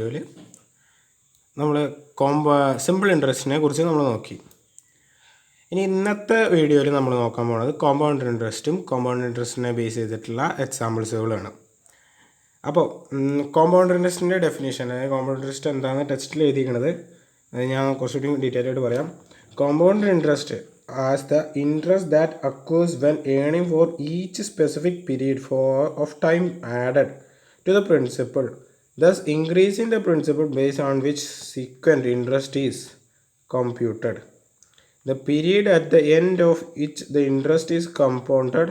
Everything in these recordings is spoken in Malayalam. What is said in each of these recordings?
വീഡിയോയിൽ നമ്മൾ സിമ്പിൾ ഇൻട്രസ്റ്റിനെ കുറിച്ച് നമ്മൾ നോക്കി. ഇനി ഇന്നത്തെ വീഡിയോയിൽ നമ്മൾ നോക്കാൻ പോകുന്നത് കോമ്പൗണ്ട് ഇൻട്രസ്റ്റിനെ ബേസ് ചെയ്തിട്ടുള്ള എക്സാമ്പിൾസുകളാണ്. അപ്പോൾ കോമ്പൗണ്ട് ഇൻട്രസ്റ്റിൻ്റെ ഡെഫിനേഷൻ, അതായത് കോമ്പൗണ്ട് ഇൻട്രസ്റ്റ് എന്താണെന്ന് ടെക്സ്റ്റിൽ എഴുതിയിരിക്കുന്നത് അത് ഞാൻ കുറച്ചുകൂടി ഡീറ്റെയിൽ ആയിട്ട് പറയാം. Compound interest as the interest that accrues when earning for each specific period of time added to the principal, thus increasing the principal base on which sequent interest is computed. The period at the end of which the interest is compounded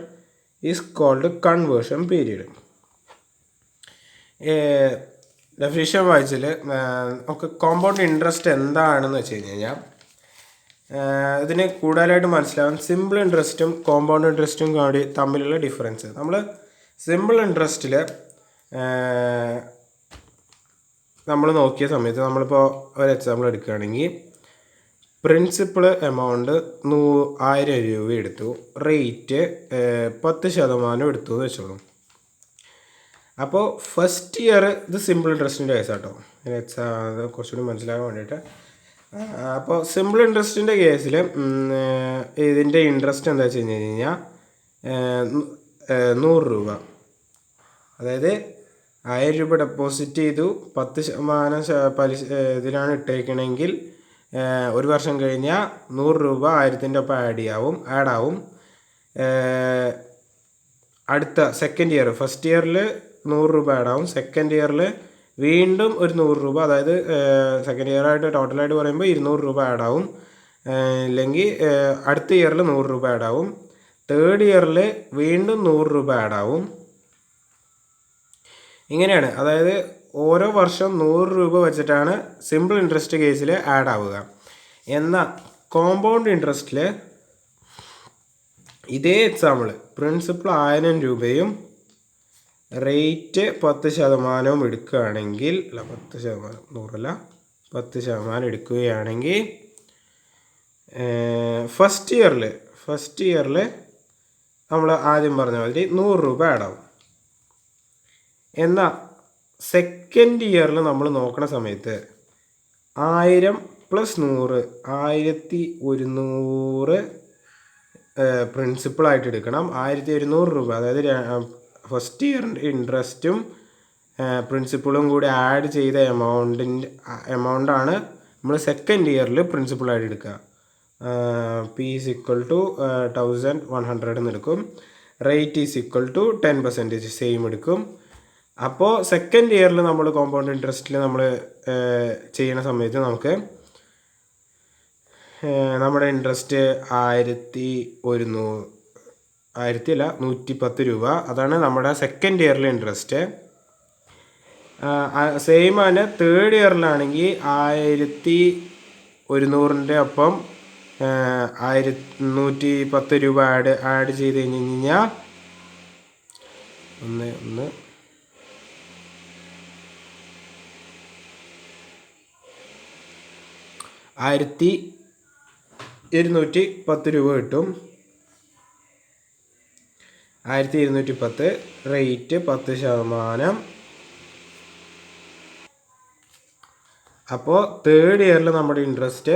is called conversion period. Definition വായിച്ചാൽ നമുക്ക് കോമ്പൗണ്ട് ഇൻട്രസ്റ്റ് എന്താണെന്ന് വെച്ച് കഴിഞ്ഞാൽ ഇതിന് കൂടുതലായിട്ട് മനസ്സിലാവാൻ സിമ്പിൾ ഇൻട്രസ്റ്റും കോമ്പൗണ്ട് ഇൻട്രസ്റ്റും കൂടി തമ്മിലുള്ള ഡിഫറൻസ്. നമ്മൾ സിമ്പിൾ ഇൻട്രസ്റ്റിൽ നമ്മൾ നോക്കിയ സമയത്ത് നമ്മളിപ്പോൾ ഒരു എക്സാമ്പിൾ എടുക്കുകയാണെങ്കിൽ പ്രിൻസിപ്പൾ എമൗണ്ട് 1000 രൂപ എടുത്തു, റേറ്റ് 10% എടുത്തു എന്ന് വെച്ചോളൂ. അപ്പോൾ ഫസ്റ്റ് ഇയർ ഇത് സിമ്പിൾ ഇൻട്രസ്റ്റിൻ്റെ കേസാട്ടോ, അത് കുറച്ചുകൂടി മനസ്സിലാകാൻ വേണ്ടിയിട്ട്. അപ്പോൾ സിമ്പിൾ ഇൻട്രസ്റ്റിൻ്റെ കേസിൽ ഇതിൻ്റെ ഇൻട്രസ്റ്റ് എന്താ വെച്ച് കഴിഞ്ഞാൽ 100 രൂപ, അതായത് 1000 രൂപ ഡെപ്പോസിറ്റ് ചെയ്തു, 10% പലിശ ഇതിലാണ് ഇട്ടേക്കണമെങ്കിൽ ഒരു വർഷം കഴിഞ്ഞാൽ 100 രൂപ 1000ൻ്റെ ഒപ്പം ആഡാവും. അടുത്ത സെക്കൻഡ് ഇയർ, ഫസ്റ്റ് ഇയറിൽ 100 രൂപ ആഡാവും, സെക്കൻഡ് ഇയറിൽ വീണ്ടും ഒരു 100 രൂപ, അതായത് സെക്കൻഡ് ഇയറായിട്ട് ടോട്ടലായിട്ട് പറയുമ്പോൾ 200 രൂപ ആഡാവും. ഇല്ലെങ്കിൽ അടുത്ത ഇയറിൽ 100 രൂപ ആഡാവും, തേർഡ് ഇയറിൽ വീണ്ടും 100 രൂപ ആഡാവും. ഇങ്ങനെയാണ്, അതായത് ഓരോ വർഷം 100 രൂപ വെച്ചിട്ടാണ് സിമ്പിൾ ഇൻട്രസ്റ്റ് കേസിൽ ആഡ് ആവുക. എന്നാൽ കോമ്പൗണ്ട് ഇൻട്രസ്റ്റിൽ ഇതേ എക്സാമ്പിൾ പ്രിൻസിപ്പൾ 1000 രൂപയും റേറ്റ് 10% എടുക്കുകയാണെങ്കിൽ, 10%, 10% എടുക്കുകയാണെങ്കിൽ ഫസ്റ്റ് ഇയറിൽ നമ്മൾ ആദ്യം പറഞ്ഞ മാതിരി 100 രൂപ ആഡാവും. എന്നാൽ സെക്കൻഡ് ഇയറിൽ നമ്മൾ നോക്കുന്ന സമയത്ത് 1000 + 100, 1100 പ്രിൻസിപ്പളായിട്ട് എടുക്കണം. 1200 രൂപ, അതായത് ഫസ്റ്റ് ഇയറിൻ്റെ ഇൻട്രസ്റ്റും പ്രിൻസിപ്പളും കൂടി ആഡ് ചെയ്ത എമൗണ്ടാണ് നമ്മൾ സെക്കൻഡ് ഇയറിൽ പ്രിൻസിപ്പളായിട്ട് എടുക്കുക. P = 1100 എന്ന് എടുക്കും. റേറ്റ് = 10% സെയിം എടുക്കും. അപ്പോൾ സെക്കൻഡ് ഇയറിൽ നമ്മൾ കോമ്പൗണ്ട് ഇൻട്രസ്റ്റിൽ നമ്മൾ ചെയ്യുന്ന സമയത്ത് നമുക്ക് നമ്മുടെ ഇൻട്രസ്റ്റ് 110 രൂപ, അതാണ് നമ്മുടെ സെക്കൻഡ് ഇയറിലെ ഇൻട്രസ്റ്റ്. സെയിം ആണ് തേർഡ് ഇയറിലാണെങ്കിൽ 1100ൻ്റെ ഒപ്പം 110 രൂപ ആഡ് ചെയ്ത് കഴിഞ്ഞ് കഴിഞ്ഞാൽ 1210 രൂപ കിട്ടും. 1210, റേറ്റ് 10%. അപ്പോൾ തേർഡ് ഇയറിൽ നമ്മുടെ ഇൻട്രസ്റ്റ്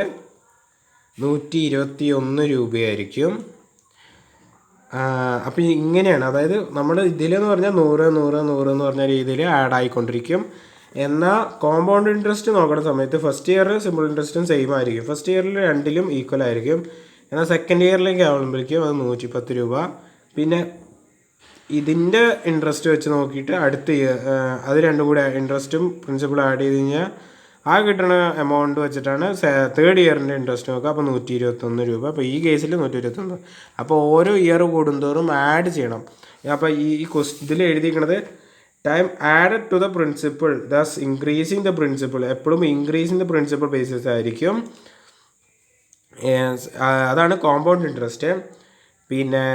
121 രൂപയായിരിക്കും. അപ്പോൾ ഇങ്ങനെയാണ്, അതായത് നമ്മൾ ഇതിലെന്ന് പറഞ്ഞാൽ 100 എന്ന് പറഞ്ഞ രീതിയിൽ ആഡ് ആയിക്കൊണ്ടിരിക്കും. എന്നാൽ കോമ്പൗണ്ട് ഇൻട്രസ്റ്റ് നോക്കുന്ന സമയത്ത് ഫസ്റ്റ് ഇയർ സിമ്പിൾ ഇൻട്രസ്റ്റും സെയിം ആയിരിക്കും, ഫസ്റ്റ് ഇയറിൽ രണ്ടിലും ഈക്വൽ ആയിരിക്കും. എന്നാൽ സെക്കൻഡ് ഇയറിലേക്ക് ആകുമ്പോഴേക്കും അത് 110 രൂപ. പിന്നെ ഇതിൻ്റെ ഇൻട്രസ്റ്റ് വെച്ച് നോക്കിയിട്ട് അടുത്ത ഇയർ അത് രണ്ടും കൂടെ ഇൻട്രസ്റ്റും പ്രിൻസിപ്പളും ആഡ് ചെയ്ത് കഴിഞ്ഞാൽ ആ കിട്ടുന്ന എമൗണ്ട് വെച്ചിട്ടാണ് തേർഡ് ഇയറിൻ്റെ ഇൻട്രസ്റ്റ് നോക്കുക. അപ്പോൾ 121 രൂപ. അപ്പോൾ ഈ കേസിൽ 121. അപ്പോൾ ഓരോ ഇയർ കൂടുന്തോറും ആഡ് ചെയ്യണം. അപ്പോൾ ഈ ഇതിൽ എഴുതിയിരിക്കുന്നത് time added to the principal thus increasing the principal, എപ്പോഴും ഇൻക്രീസിങ് ദ പ്രിൻസിപ്പൾ ബേസിസ് ആയിരിക്കും. അതാണ് കോമ്പൗണ്ട് ഇൻട്രസ്റ്റ്. പിന്നെ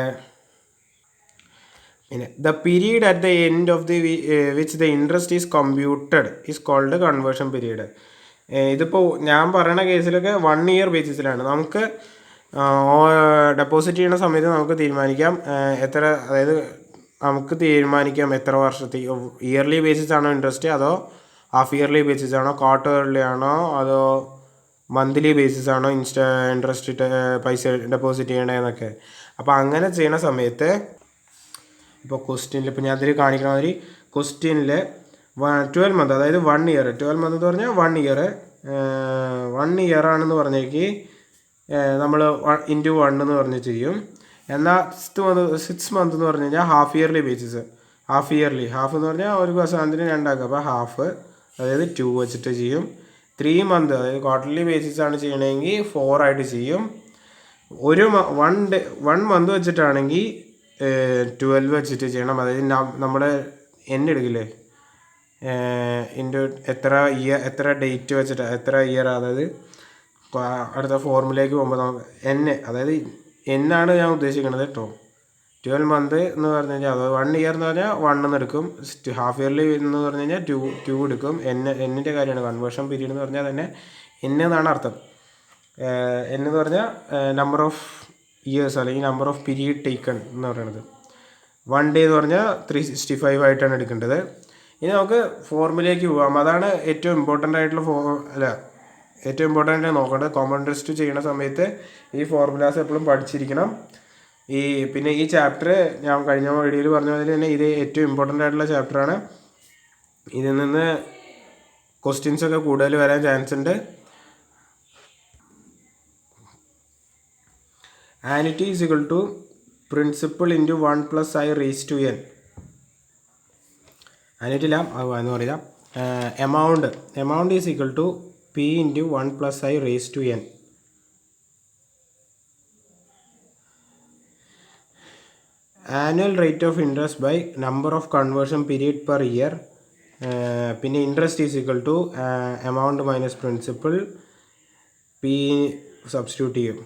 the period at the end of which the interest is computed is called conversion period. ഇതിപ്പോൾ ഞാൻ പറയുന്ന കേസിലൊക്കെ 1 ഇയർ ബേസിസിലാണ്. നമുക്ക് ഡെപ്പോസിറ്റ് ചെയ്യുന്ന സമയത്ത് നമുക്ക് തീരുമാനിക്കാം നമുക്ക് തീരുമാനിക്കാം എത്ര വർഷത്തെ ഇയർലി ബേസിസ് ആണോ ഇൻട്രസ്റ്റ് അതോ ഹാഫ് ഇയർലി ബേസിസ് ആണോ, ക്വാർട്ടർലി ആണോ, അതോ മന്ത്ലി ബേസിസ് ആണോ ഇൻട്രസ്റ്റ് പൈസ ഡെപ്പോസിറ്റ് ചെയ്യണതെന്നൊക്കെ. അപ്പോൾ അങ്ങനെ ചെയ്യണ സമയത്ത് ഇപ്പോൾ ക്വസ്റ്റ്യനിൽ ഇപ്പോൾ ഞാൻ അതിൽ കാണിക്കണ മാതിരി ക്വസ്റ്റ്യനിൽ 12 മന്ത്, അതായത് 1 ഇയർ, 12 മന്ത് എന്ന് പറഞ്ഞാൽ 1 ഇയർ ആണെന്ന് പറഞ്ഞേക്ക് നമ്മൾ ഇൻറ്റു 1 എന്ന് പറഞ്ഞ് ചെയ്യും. എന്നാൽ 6 മന്ത് എന്ന് പറഞ്ഞു കഴിഞ്ഞാൽ ഹാഫ് ഇയർലി ബേസിസ്, ഹാഫ് എന്ന് പറഞ്ഞാൽ ഒരു സാധനത്തിന് 2 ആക്കുക, അപ്പോൾ ഹാഫ്, അതായത് 2 വെച്ചിട്ട് ചെയ്യും. 3 മന്ത്, അതായത് ക്വാർട്ടർലി ബേസിസ് ആണ് ചെയ്യണമെങ്കിൽ 4 ആയിട്ട് ചെയ്യും. 1 മന്ത് വെച്ചിട്ടാണെങ്കിൽ 12 വെച്ചിട്ട് ചെയ്യണം. അതായത് നമ്മുടെ എടുക്കില്ലേ, എത്ര ഡേറ്റ് വെച്ചിട്ട് എത്ര ഇയർ, അതായത് അടുത്ത ഫോർമുലയിലേക്ക് പോകുമ്പോൾ നമുക്ക് അതായത് ആണ് ഞാൻ ഉദ്ദേശിക്കുന്നത് കേട്ടോ. 12 മന്ത് എന്ന് പറഞ്ഞു കഴിഞ്ഞാൽ, അതായത് 1 ഇയർ എന്ന് പറഞ്ഞാൽ 1 എന്ന് എടുക്കും, ഹാഫ് ഇയർലി എന്ന് പറഞ്ഞു കഴിഞ്ഞാൽ 2 എടുക്കും. എന്നിൻ്റെ കാര്യമാണ് കൺവേർഷൻ പീരീഡ് എന്ന് പറഞ്ഞാൽ തന്നെ എന്നാണ് അർത്ഥം. എന്ന് പറഞ്ഞാൽ നമ്പർ ഓഫ് ഇയേഴ്സ് അല്ലെങ്കിൽ നമ്പർ ഓഫ് പീരീഡ് ടേക്കൺ എന്ന് പറയുന്നത്. 1 ഡേ എന്ന് പറഞ്ഞാൽ 365 ആയിട്ടാണ് എടുക്കേണ്ടത്. ഇനി നമുക്ക് ഫോർമുലയിലേക്ക് പോകാം. അതാണ് ഏറ്റവും ഇമ്പോർട്ടൻ്റ് ആയിട്ടുള്ള ഏറ്റവും ഇമ്പോർട്ടൻ്റ് ആയിട്ട് നോക്കേണ്ടത്. കോമ്പൗണ്ട് ഇൻട്രസ്റ്റ് ചെയ്യുന്ന സമയത്ത് ഈ ഫോർമുലാസ് എപ്പോഴും പഠിച്ചിരിക്കണം. പിന്നെ ഈ ചാപ്റ്റർ ഞാൻ കഴിഞ്ഞ വീഡിയോയിൽ പറഞ്ഞ പോലെ തന്നെ ഇത് ഏറ്റവും ഇമ്പോർട്ടൻ്റ് ആയിട്ടുള്ള ചാപ്റ്ററാണ്. ഇതിൽ നിന്ന് ക്വസ്റ്റ്യൻസ് ഒക്കെ കൂടുതൽ വരാൻ ചാൻസ് ഉണ്ട്. Annuity is equal to principal into 1 + i raise to n. ആനുറ്റില്ല എന്ന് പറയാം. Amount is equal to p into 1 + i raise to n. Annual rate of interest by number of conversion period per year. പിന്നെ interest is equal to amount minus principal, p substitute ചെയ്യും.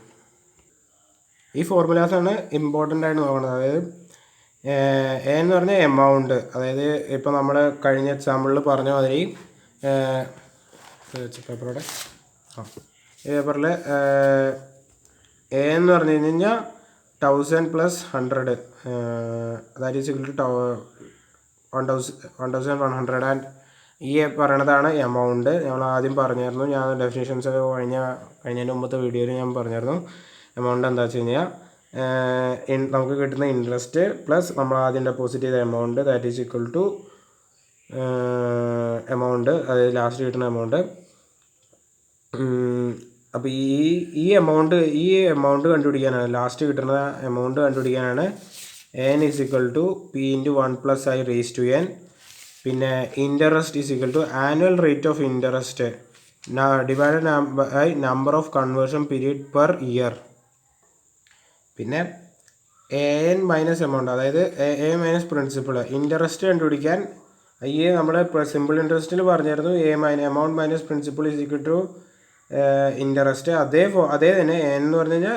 ഈ ഫോർമുലാസാണ് ഇമ്പോർട്ടൻ്റ് ആയിട്ട് നോക്കുന്നത്. അതായത് എന്ന് പറഞ്ഞാൽ എമൗണ്ട്, അതായത് ഇപ്പോൾ നമ്മൾ കഴിഞ്ഞ എക്സാമ്പിളിൽ പറഞ്ഞ മാതിരി പേപ്പറോടെ ഈ പേപ്പറിൽ എന്ന് പറഞ്ഞു കഴിഞ്ഞാൽ 1000 + 100, that is equal to 1100. And ഈ പറയണതാണ് എമൗണ്ട്. നമ്മൾ ആദ്യം പറഞ്ഞായിരുന്നു, ഞാൻ ഡെഫിനേഷൻസ് ഒക്കെ കഴിഞ്ഞതിൻ്റെ മുമ്പത്തെ വീഡിയോയിൽ ഞാൻ പറഞ്ഞായിരുന്നു. എമൗണ്ട് എന്താ വെച്ച് കഴിഞ്ഞാൽ നമുക്ക് കിട്ടുന്ന ഇൻട്രസ്റ്റ് പ്ലസ് നമ്മൾ ആദ്യം ഡെപ്പോസിറ്റ് ചെയ്ത amount, that is equal to amount, അതായത് ലാസ്റ്റ് കിട്ടുന്ന എമൗണ്ട്. അപ്പോൾ ഈ എമൗണ്ട് കണ്ടുപിടിക്കാനാണ്, ലാസ്റ്റ് കിട്ടുന്ന എമൗണ്ട് കണ്ടുപിടിക്കാനാണ് n is equal to p into 1 + i raise to n. പിന്നെ interest is equal to annual rate of interest divided by number of conversion period per year. പിന്നെ an മൈനസ് എമൗണ്ട്, അതായത് a മൈനസ് പ്രിൻസിപ്പിൾ. ഇൻട്രസ്റ്റ് കണ്ടുപിടിക്കാൻ നമ്മൾ സിമ്പിൾ ഇൻട്രസ്റ്റിൽ പറഞ്ഞായിരുന്നു amount minus principal is equal to interest. അതേ തന്നെ എന്ന് പറഞ്ഞു കഴിഞ്ഞാൽ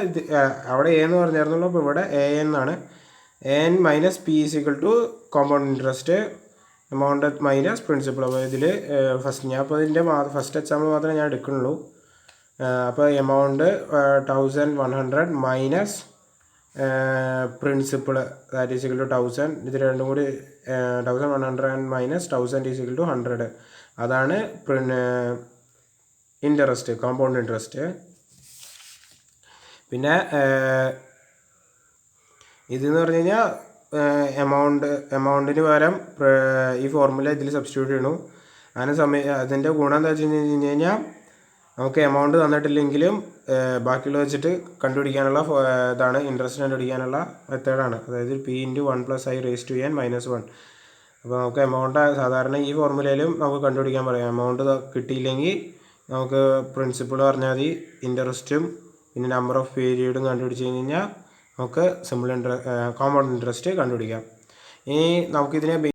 അവിടെ എന്ന് പറഞ്ഞായിരുന്നുള്ളൂ, അപ്പോൾ ഇവിടെ എന്നാണ്. an minus p is equal to compound interest amount minus principal. അപ്പോൾ ഇതിൽ ഞാൻ ഇപ്പോൾ ഇതിൻ്റെ ഫസ്റ്റ് എക്സാമ്പിൾ മാത്രമേ ഞാൻ എടുക്കുന്നുള്ളൂ. അപ്പോൾ amount 1100 minus principal, that is equal to 1000. ഇത് രണ്ടും കൂടി 1100 and minus 1000 is equal to 100. അതാണ് ഇൻട്രസ്റ്റ്, കോമ്പൗണ്ട് ഇൻട്രസ്റ്റ്. പിന്നെ ഇതെന്ന് പറഞ്ഞു കഴിഞ്ഞാൽ എമൗണ്ടിന് പകരം ഈ ഫോർമുല ഇതിൽ സബ്സ്റ്റിറ്റ്യൂട്ട് ചെയ്യണു. അതിൻ്റെ ഗുണം എന്താ വെച്ച് കഴിഞ്ഞ് കഴിഞ്ഞാൽ നമുക്ക് എമൗണ്ട് തന്നിട്ടില്ലെങ്കിലും ബാക്കിയുള്ള വെച്ചിട്ട് കണ്ടുപിടിക്കാനുള്ള ഇതാണ്, ഇൻട്രസ്റ്റ് കണ്ടുപിടിക്കാനുള്ള മെത്തേഡാണ്. അതായത് p into 1 + i raise to n -1. അപ്പോൾ നമുക്ക് എമൗണ്ട് സാധാരണ ഈ ഫോർമുലയിലും നമുക്ക് കണ്ടുപിടിക്കാൻ പറയാം. എമൗണ്ട് കിട്ടിയില്ലെങ്കിൽ നമുക്ക് പ്രിൻസിപ്പിൾ പറഞ്ഞാൽ മതി, ഇൻട്രസ്റ്റും പിന്നെ നമ്പർ ഓഫ് പീരീഡും കണ്ടുപിടിച്ച് കഴിഞ്ഞാൽ നമുക്ക് കോമ്പൗണ്ട് ഇൻട്രസ്റ്റ് കണ്ടുപിടിക്കാം. ഇനി നമുക്കിതിനെ